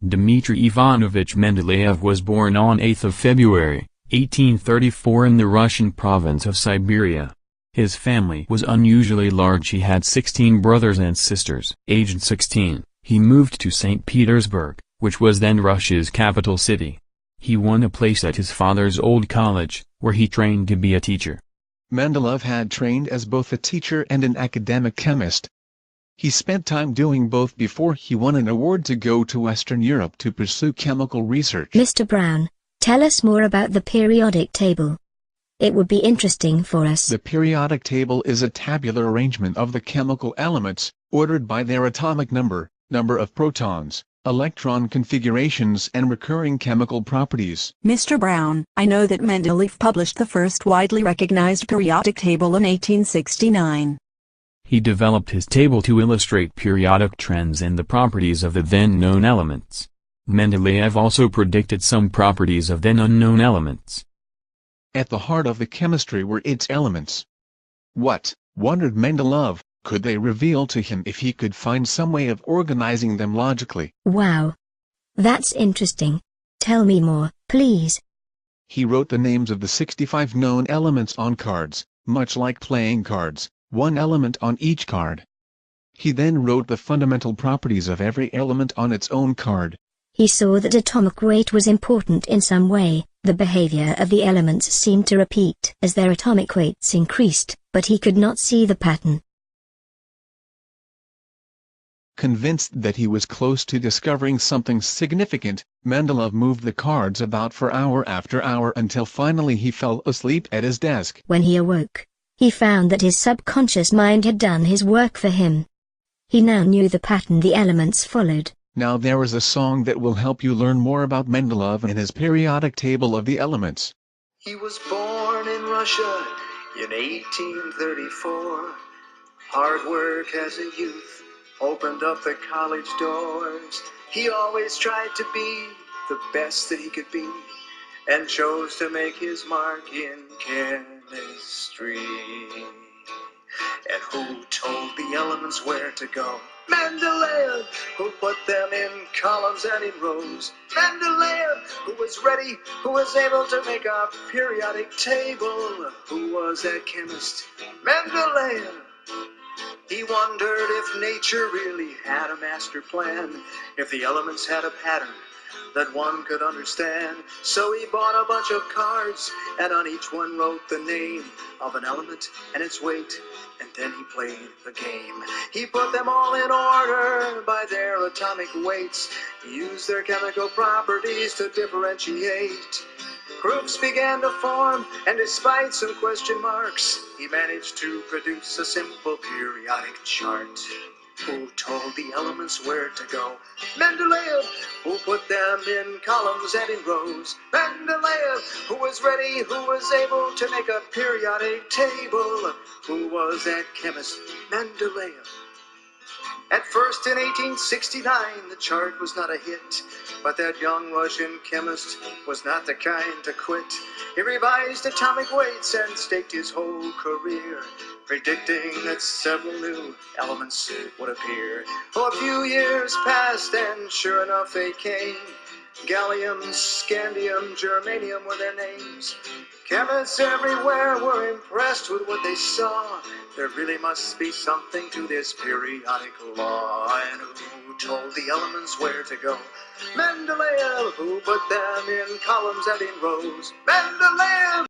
Dmitry Ivanovich Mendeleev was born on 8 February, 1834 in the Russian province of Siberia. His family was unusually large. He had 16 brothers and sisters. Aged 16, he moved to St. Petersburg, which was then Russia's capital city. He won a place at his father's old college, where he trained to be a teacher. Mendeleev had trained as both a teacher and an academic chemist. He spent time doing both before he won an award to go to Western Europe to pursue chemical research. Mr. Brown, tell us more about the periodic table. It would be interesting for us. The periodic table is a tabular arrangement of the chemical elements, ordered by their atomic number, number of protons, electron configurations and recurring chemical properties. Mr. Brown, I know that Mendeleev published the first widely recognized periodic table in 1869. He developed his table to illustrate periodic trends and the properties of the then-known elements. Mendeleev also predicted some properties of then-unknown elements. At the heart of the chemistry were its elements. What, wondered Mendeleev, could they reveal to him if he could find some way of organizing them logically? Wow. That's interesting. Tell me more, please. He wrote the names of the 65 known elements on cards, much like playing cards, one element on each card. He then wrote the fundamental properties of every element on its own card. He saw that atomic weight was important in some way. The behavior of the elements seemed to repeat as their atomic weights increased, but he could not see the pattern. Convinced that he was close to discovering something significant, Mendeleev moved the cards about for hour after hour until finally he fell asleep at his desk. When he awoke, he found that his subconscious mind had done his work for him. He now knew the pattern the elements followed. Now there is a song that will help you learn more about Mendeleev and his periodic table of the elements. He was born in Russia in 1834. Hard work as a youth opened up the college doors. He always tried to be the best that he could be and chose to make his mark in chemistry. And who told the elements where to go? Mendeleev, who put them in columns and in rows. Mendeleev, who was ready, who was able to make a periodic table. Who was that chemist? Mendeleev. He wondered if nature really had a master plan, if the elements had a pattern that one could understand. So he bought a bunch of cards, and on each one wrote the name of an element and its weight, and then he played the game. He put them all in order by their atomic weights. He used their chemical properties to differentiate. Groups began to form, and despite some question marks, he managed to produce a simple periodic chart. Who told the elements where to go? Mendeleev, who put them in columns and in rows. Mendeleev, who was ready, who was able to make a periodic table. Who was that chemist? Mendeleev. At first in 1869 the chart was not a hit, but that young Russian chemist was not the kind to quit. He revised atomic weights and staked his whole career, predicting that several new elements would appear. A few years passed and sure enough they came. Gallium, scandium, germanium were their names. Chemists everywhere were impressed with what they saw. There really must be something to this periodic law. And who told the elements where to go? Mendeleev, who put them in columns and in rows. Mendeleev,